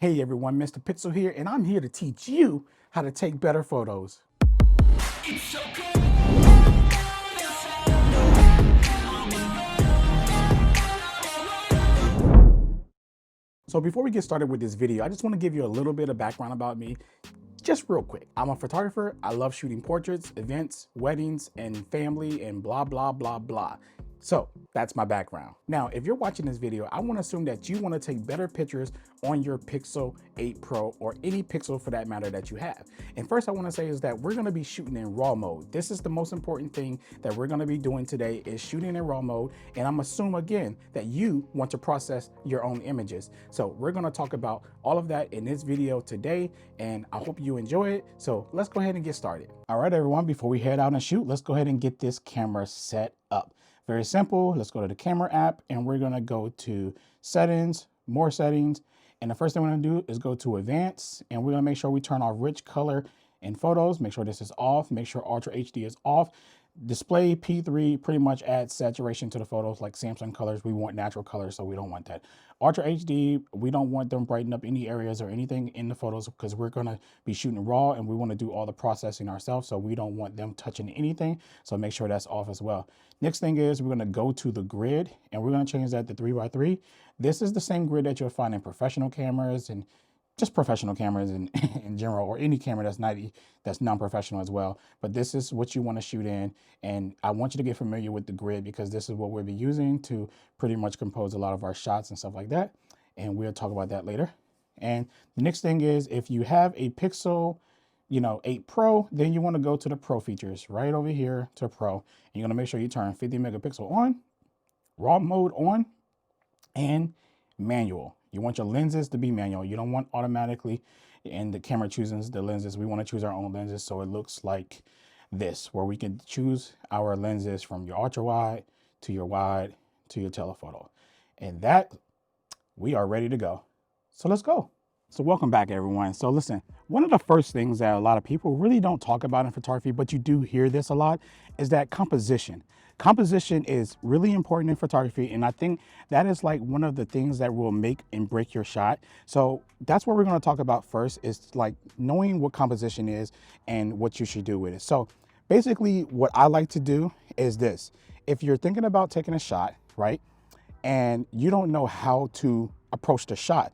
Hey everyone, Mr. Pixel here, and I'm here to teach you how to take better photos. So before we get started with this video, I just want to give you a little bit of background about me. Just real quick, I'm a photographer. I love shooting portraits, events, weddings, and family, and blah, blah, blah, blah. So that's my background. Now, if you're watching this video, I want to assume that you want to take better pictures on your Pixel 8 Pro or any Pixel for that matter that you have. And first I want to say is that we're going to be shooting in RAW mode. This is the most important thing that we're going to be doing today is shooting in RAW mode. And I'm assuming again that you want to process your own images. So we're going to talk about all of that in this video today, and I hope you enjoy it. So let's go ahead and get started. All right, everyone, before we head out and shoot, let's go ahead and get this camera set up. Very simple. Let's go to the camera app and we're going to go to settings, more settings. And the first thing we're going to do is go to advanced, and we're going to make sure we turn off rich color in photos. Make sure this is off. Make sure Ultra HD is off. Display P3 pretty much adds saturation to the photos like Samsung colors. We want natural colors, so we don't want that. Ultra HD, we don't want them brighten up any areas or anything in the photos because we're going to be shooting raw and we want to do all the processing ourselves, so we don't want them touching anything. So make sure that's off as well. Next thing is we're going to go to the grid and we're going to change that to 3x3. This is the same grid that you'll find in professional cameras and just professional cameras in general, or any camera that's non-professional as well. But this is what you want to shoot in, and I want you to get familiar with the grid because this is what we'll be using to pretty much compose a lot of our shots and stuff like that, and we'll talk about that later. And the next thing is, if you have a Pixel 8 Pro, then you want to go to the Pro features right over here to Pro, and you're going to make sure you turn 50 megapixel on, raw mode on, and manual. You want your lenses to be manual. You don't want automatically, and the camera chooses the lenses. We want to choose our own lenses, so it looks like this, where we can choose our lenses from your ultra wide to your telephoto. And that, we are ready to go. So let's go. So welcome back, everyone. So listen, one of the first things that a lot of people really don't talk about in photography, but you do hear this a lot, is that composition. Composition is really important in photography, and I think that is like one of the things that will make and break your shot. So that's what we're going to talk about first, is like knowing what composition is and what you should do with it. So basically what I like to do is this. If you're thinking about taking a shot, right, and you don't know how to approach the shot,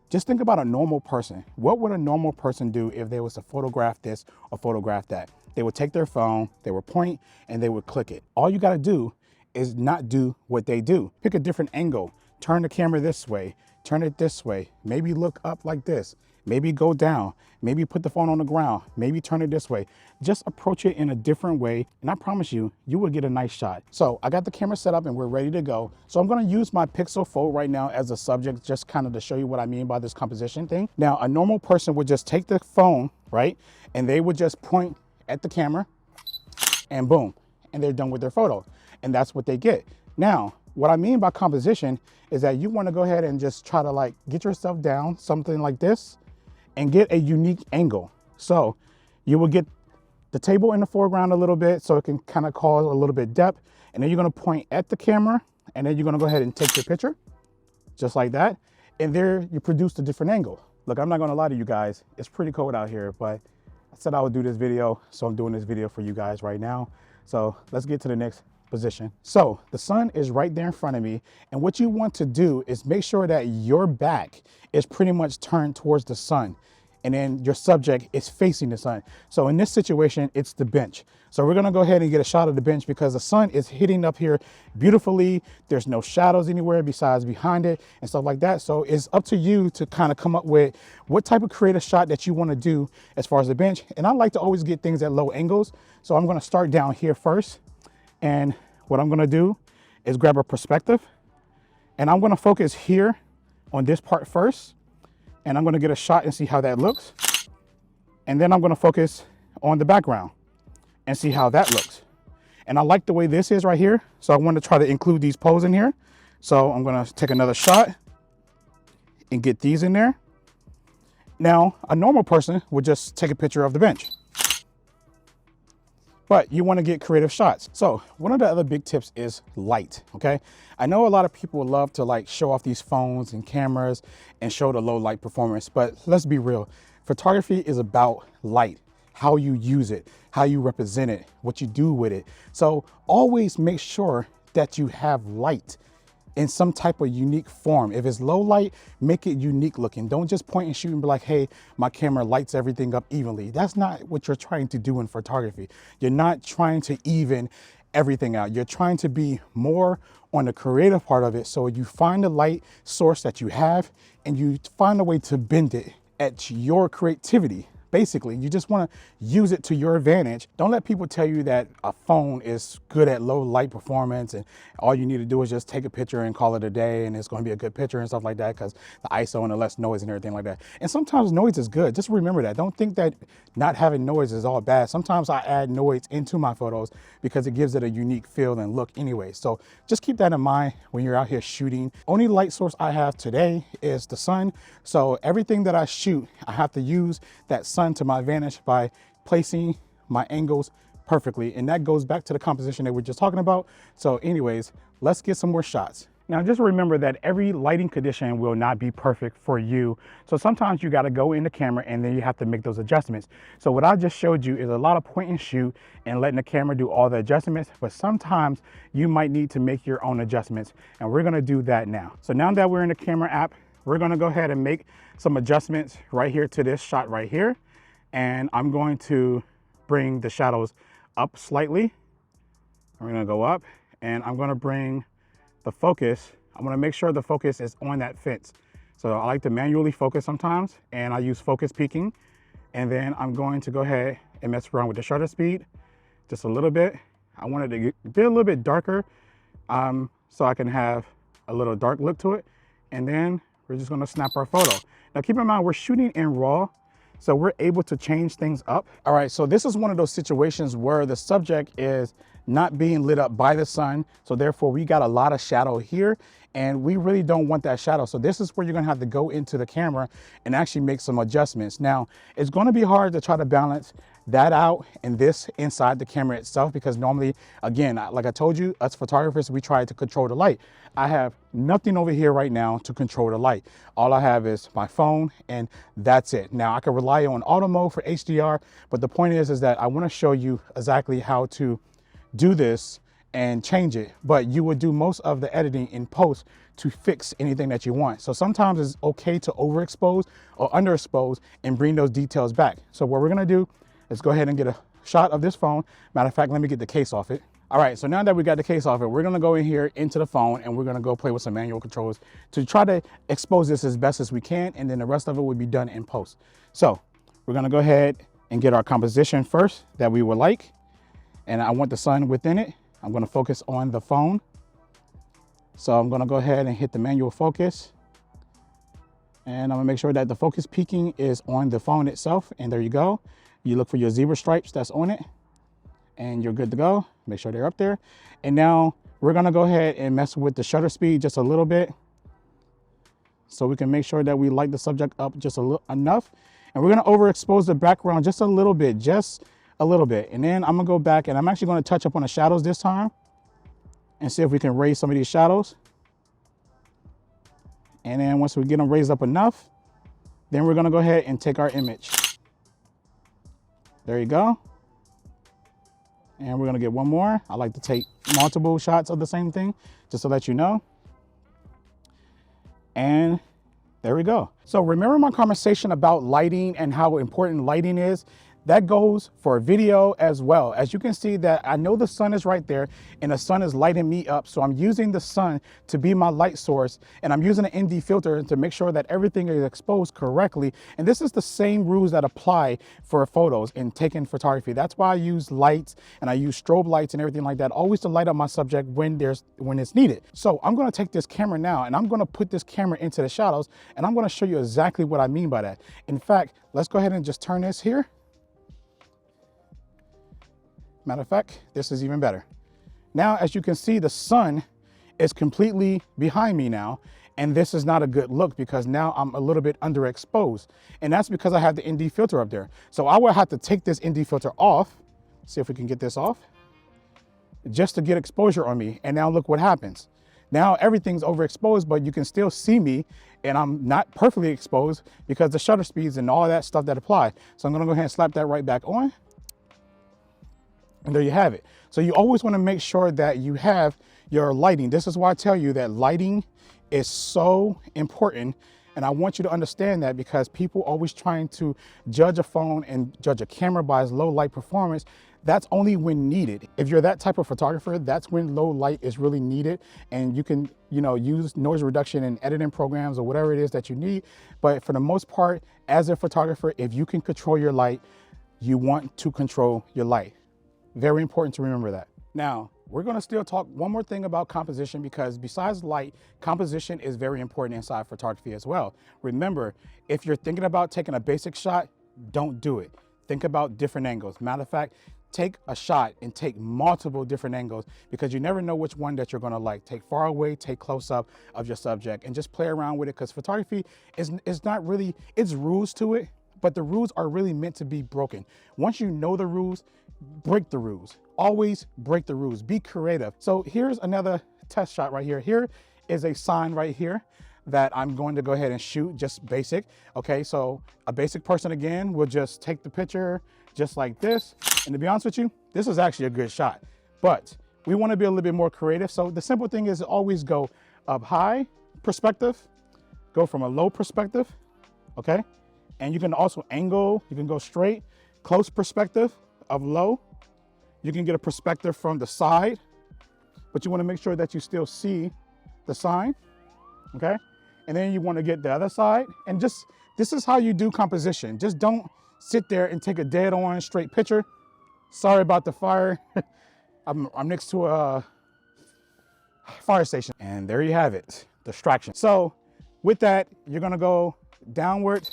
just think about a normal person. What would a normal person do if they was to photograph this or photograph that? They would take their phone, they would point, and they would click it. All you gotta do is not do what they do. Pick a different angle, turn the camera this way, turn it this way, maybe look up like this, maybe go down, maybe put the phone on the ground, maybe turn it this way. Just approach it in a different way, and I promise you, you will get a nice shot. So I got the camera set up and we're ready to go. So I'm gonna use my Pixel Fold right now as a subject, just kind of to show you what I mean by this composition thing. Now, a normal person would just take the phone, right? And they would just point at the camera and boom, and they're done with their photo. And that's what they get. Now, what I mean by composition is that you wanna go ahead and just try to like get yourself down, something like this, and get a unique angle. So you will get the table in the foreground a little bit so it can kind of cause a little bit depth. And then you're gonna point at the camera and then you're gonna go ahead and take your picture, just like that. And there you produce a different angle. Look, I'm not gonna lie to you guys, it's pretty cold out here, but I said I would do this video, so I'm doing this video for you guys right now. So let's get to the next position. So the sun is right there in front of me, and what you want to do is make sure that your back is pretty much turned towards the sun, and then your subject is facing the sun. So in this situation, it's the bench. So we're gonna go ahead and get a shot of the bench because the sun is hitting up here beautifully. There's no shadows anywhere besides behind it and stuff like that. So it's up to you to kind of come up with what type of creative shot that you wanna do as far as the bench. And I like to always get things at low angles. So I'm gonna start down here first. And what I'm gonna do is grab a perspective, and I'm gonna focus here on this part first. And I'm gonna get a shot and see how that looks. And then I'm gonna focus on the background and see how that looks. And I like the way this is right here. So I want to try to include these poles in here. So I'm gonna take another shot and get these in there. Now, a normal person would just take a picture of the bench. but you want to get creative shots. So one of the other big tips is light, okay? I know a lot of people love to like show off these phones and cameras and show the low light performance, but let's be real. Photography is about light, how you use it, how you represent it, what you do with it. So always make sure that you have light in some type of unique form. If it's low light, make it unique looking. Don't just point and shoot and be like, hey, my camera lights everything up evenly. That's not what you're trying to do in photography. You're not trying to even everything out. You're trying to be more on the creative part of it. So you find the light source that you have and you find a way to bend it at your creativity. Basically, you just want to use it to your advantage. Don't let people tell you that a phone is good at low light performance and all you need to do is just take a picture and call it a day and it's going to be a good picture and stuff like that because the ISO and the less noise and everything like that. And sometimes noise is good. Just remember that. Don't think that not having noise is all bad. Sometimes I add noise into my photos because it gives it a unique feel and look anyway. So just keep that in mind when you're out here shooting. Only light source I have today is the sun. So everything that I shoot, I have to use that sun to my advantage by placing my angles perfectly. And that goes back to the composition that we're just talking about. So anyways, let's get some more shots. Now just remember that every lighting condition will not be perfect for you. So sometimes you got to go in the camera and then you have to make those adjustments. So what I just showed you is a lot of point and shoot and letting the camera do all the adjustments, but sometimes you might need to make your own adjustments. And we're going to do that now. So now that we're in the camera app, we're going to go ahead and make some adjustments right here to this shot right here. And I'm going to bring the shadows up slightly. We're going to go up and I'm going to bring the focus. I'm going to make sure the focus is on that fence. So I like to manually focus sometimes and I use focus peaking. And then I'm going to go ahead and mess around with the shutter speed just a little bit. I want it to be a little bit darker so I can have a little dark look to it. And then we're just going to snap our photo. Now keep in mind, we're shooting in RAW, so we're able to change things up. All right, so this is one of those situations where the subject is not being lit up by the sun. So therefore we got a lot of shadow here and we really don't want that shadow. So this is where you're gonna have to go into the camera and actually make some adjustments. Now, it's gonna be hard to try to balance that out and this inside the camera itself because normally, again, like I told you, us photographers, we try to control the light. I have nothing over here right now to control the light. All I have is my phone and that's it. Now I can rely on auto mode for HDR, but the point is that I wanna show you exactly how to do this and change it, but you would do most of the editing in post to fix anything that you want. So sometimes it's okay to overexpose or underexpose and bring those details back. So what we're gonna do is go ahead and get a shot of this phone. Matter of fact, let me get the case off it. All right, so now that we got the case off it, we're gonna go in here into the phone and we're gonna go play with some manual controls to try to expose this as best as we can, and then the rest of it will be done in post. So we're gonna go ahead and get our composition first that we would like. And I want the sun within it. I'm gonna focus on the phone. So I'm gonna go ahead and hit the manual focus. And I'm gonna make sure that the focus peaking is on the phone itself. And there you go. You look for your zebra stripes that's on it and you're good to go. Make sure they're up there. And now we're gonna go ahead and mess with the shutter speed just a little bit so we can make sure that we light the subject up just a little enough. And we're gonna overexpose the background just a little bit, and then I'm gonna go back and I'm actually gonna touch up on the shadows this time and see if we can raise some of these shadows. And then once we get them raised up enough, then we're gonna go ahead and take our image. There you go. And we're gonna get one more. I like to take multiple shots of the same thing, just to let you know. And there we go. So remember my conversation about lighting and how important lighting is? That goes for video as well. As you can see that I know the sun is right there and the sun is lighting me up. So I'm using the sun to be my light source and I'm using an ND filter to make sure that everything is exposed correctly. And this is the same rules that apply for photos and taking photography. That's why I use lights and I use strobe lights and everything like that, always to light up my subject when it's needed. So I'm gonna take this camera now and I'm gonna put this camera into the shadows and I'm gonna show you exactly what I mean by that. In fact, let's go ahead and just turn this here. Matter of fact, this is even better. Now, as you can see, the sun is completely behind me now, and this is not a good look because now I'm a little bit underexposed. And that's because I have the ND filter up there. So I will have to take this ND filter off See if we can get this off. Just to get exposure on me. And now look what happens. Now everything's overexposed, but you can still see me, and I'm not perfectly exposed because the shutter speeds and all that stuff that apply. So I'm gonna go ahead and slap that right back on. And there you have it. So you always wanna make sure that you have your lighting. This is why I tell you that lighting is so important. And I want you to understand that, because people always trying to judge a phone and judge a camera by its low light performance. That's only when needed. If you're that type of photographer, that's when low light is really needed. And you can, use noise reduction in editing programs or whatever it is that you need. But for the most part, as a photographer, if you can control your light, you want to control your light. Very important to remember that. Now, we're gonna still talk one more thing about composition, because besides light, composition is very important inside photography as well. Remember, if you're thinking about taking a basic shot, don't do it. Think about different angles. Matter of fact, take a shot and take multiple different angles, because you never know which one that you're gonna like. Take far away, take close up of your subject, and just play around with it, because photography is not really, it's rules to it, but the rules are really meant to be broken. Once you know the rules, break the rules. Always break the rules. Be creative. So here's another test shot right here. Here is a sign right here that I'm going to go ahead and shoot, just basic. Okay, so a basic person again will just take the picture just like this. And to be honest with you, this is actually a good shot, but we want to be a little bit more creative. So the simple thing is always go up high perspective, go from a low perspective, okay? And you can also angle, you can go straight, close perspective of low. You can get a perspective from the side, but you want to make sure that you still see the sign, okay? And then you want to get the other side, and just, this is how you do composition. Just don't sit there and take a dead on straight picture. Sorry about the fire. I'm next to a fire station. And there you have it, distraction. So with that, you're gonna go downward,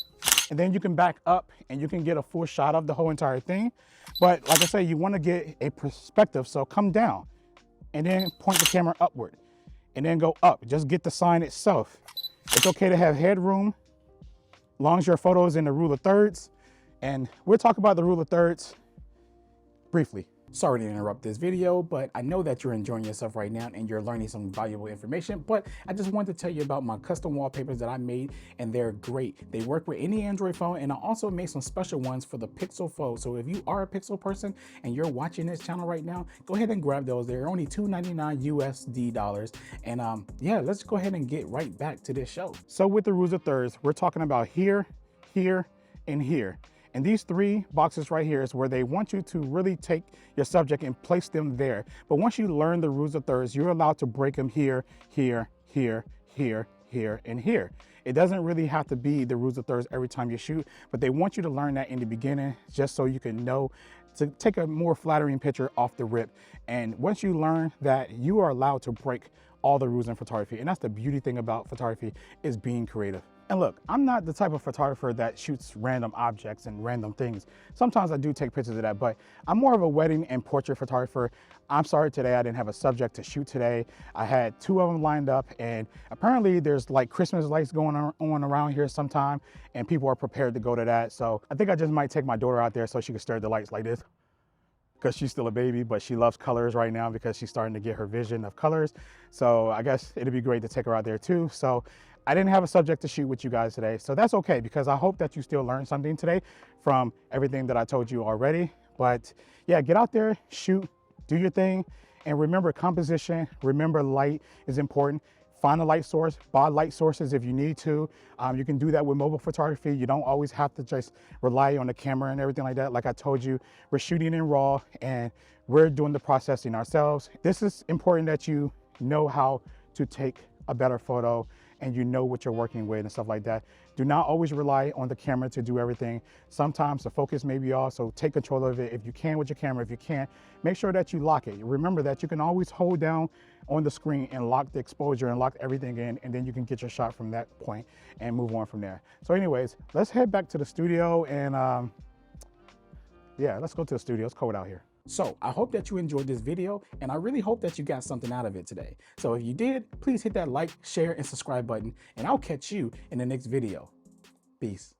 and then you can back up and you can get a full shot of the whole entire thing. But like I say, you wanna get a perspective. So come down and then point the camera upward and then go up. Just get the sign itself. It's okay to have headroom, as long as your photo is in the rule of thirds. And we'll talk about the rule of thirds briefly. Sorry to interrupt this video, but I know that you're enjoying yourself right now and you're learning some valuable information, but I just wanted to tell you about my custom wallpapers that I made, and they're great. They work with any Android phone, and I also made some special ones for the Pixel phone. So if you are a Pixel person and you're watching this channel right now, go ahead and grab those. They're only $2.99 USD. And yeah, let's go ahead and get right back to this show. So with the rules of thirds, we're talking about here, here, and here. And these three boxes right here is where they want you to really take your subject and place them there. But once you learn the rules of thirds, you're allowed to break them here, here, here, here, here, and here. It doesn't really have to be the rules of thirds every time you shoot, but they want you to learn that in the beginning, just so you can know to take a more flattering picture off the rip. And once you learn that, you are allowed to break all the rules in photography. And that's the beauty thing about photography, is being creative. And look, I'm not the type of photographer that shoots random objects and random things. Sometimes I do take pictures of that, but I'm more of a wedding and portrait photographer. I'm sorry today I didn't have a subject to shoot today. I had 2 of them lined up, and apparently there's like Christmas lights going on around here sometime, and people are prepared to go to that. So I think I just might take my daughter out there so she can stare at the lights like this, because she's still a baby, but she loves colors right now because she's starting to get her vision of colors. So I guess it'd be great to take her out there too. So I didn't have a subject to shoot with you guys today. So that's okay, because I hope that you still learned something today from everything that I told you already. But yeah, get out there, shoot, do your thing. And remember composition, remember light is important. Find a light source, buy light sources if you need to. You can do that with mobile photography. You don't always have to just rely on the camera and everything like that. Like I told you, we're shooting in RAW and we're doing the processing ourselves. This is important that you know how to take a better photo and you know what you're working with and stuff like that. Do not always rely on the camera to do everything. Sometimes the focus may be off, so take control of it if you can with your camera. If you can't, make sure that you lock it. Remember that you can always hold down on the screen and lock the exposure and lock everything in, and then you can get your shot from that point and move on from there. So anyways, let's head back to the studio, and yeah, let's go to the studio. It's cold out here. So I hope that you enjoyed this video, and I really hope that you got something out of it today. So if you did, please hit that like, share, and subscribe button, and I'll catch you in the next video. Peace.